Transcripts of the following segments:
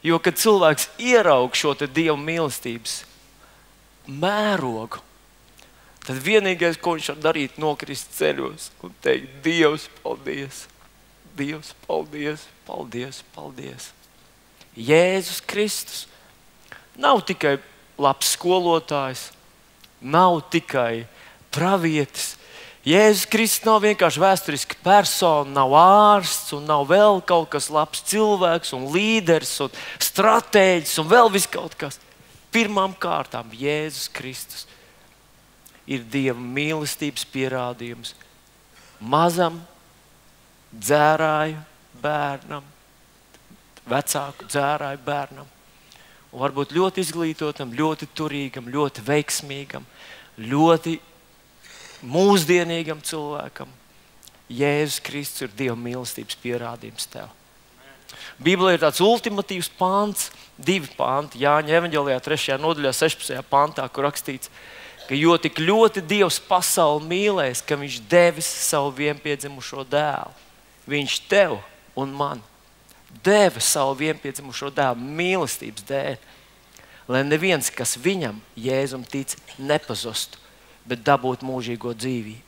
Jo, kad cilvēks ieraug šo te Dieva mīlestības mērogu, tad vienīgais, ko viņš var darīt, nokrist ceļos un teikt: Dievs, paldies! Dievs, paldies! Paldies! Paldies! Jēzus Kristus nav tikai labs skolotājs, nav tikai pravietis. Jēzus Kristus nav vienkārši vēsturiska persona, nav ārsts un nav vēl kaut kas labs cilvēks un līderis un stratēģis un vēl viss kaut kas. Pirmām kārtām Jēzus Kristus ir Dieva mīlestības pierādījums mazam dzērāju bērnam, vecāku dzērāju bērnam, un varbūt ļoti izglītotam, ļoti turīgam, ļoti veiksmīgam, ļoti mūsdienīgam cilvēkam. Jēzus Kristus ir Dieva mīlestības pierādījums tev. Bībelē ir tāds ultimatīvs pants, 2 panti, Jāņa evaņģēlijā 3. nodaļā 16. pantā, kur rakstīts, ka jo tik ļoti Dievs pasauli mīlēs, ka viņš devis savu vienpiedzimušo dēlu. Viņš tev un man deva savu vienpiedzimušo dēlu mīlestības dēļ, lai neviens, kas viņam, Jēzum, tic, nepazustu, bet dabūt mūžīgo dzīvību.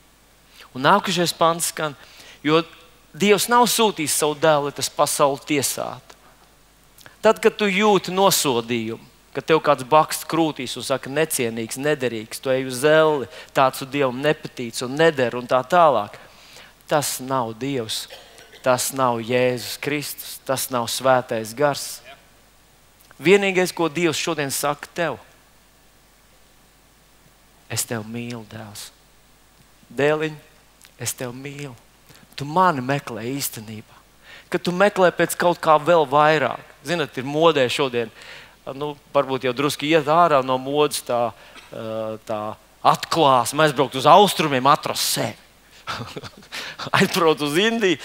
Un nākošais pants skan, jo Dievs nav sūtījis savu dēlu, lai tas pasauli tiesātu. Tad, kad tu jūti nosodījumu, kad tev kāds bakst krūtīs un saka necienīgs, nederīgs, tu ej uz zelli, tāds tu Dievam nepatīc un neder un tā tālāk, tas nav Dievs, tas nav Jēzus Kristus, tas nav Svētais Gars. Vienīgais, ko Dievs šodien saka tev: es tevi mīlu, dēls. Dēliņ, es tevi mīlu. Tu mani meklē īstenībā. Kad tu meklē pēc kaut kā vēl vairāk. Zināt, ir modē šodien, varbūt jau drusku iet ārā no modes tā atklāsme, aizbraukt uz austrumiem, atrast sevi. Aizbraukt uz Indiju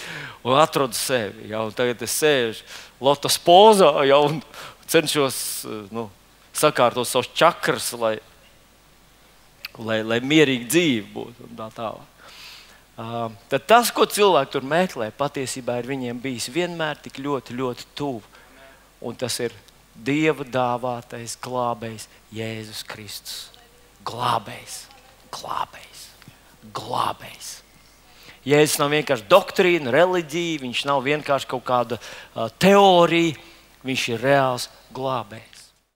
un atrast sevi. Ja, un tagad es sēžu lotus pozā, ja, un cenšos sakārtot savus čakras, lai mierīgi dzīve būtu un tā tālāk. Tad tas, ko cilvēki tur meklē, patiesībā ir viņiem bijis vienmēr tik ļoti, ļoti tuvu. Un tas ir Dieva dāvātais glābējs Jēzus Kristus. Glābējs, glābējs, glābējs. Jēzus nav vienkārši doktrīna, reliģija, viņš nav vienkārši kaut kāda teorija, viņš ir reāls glābējs.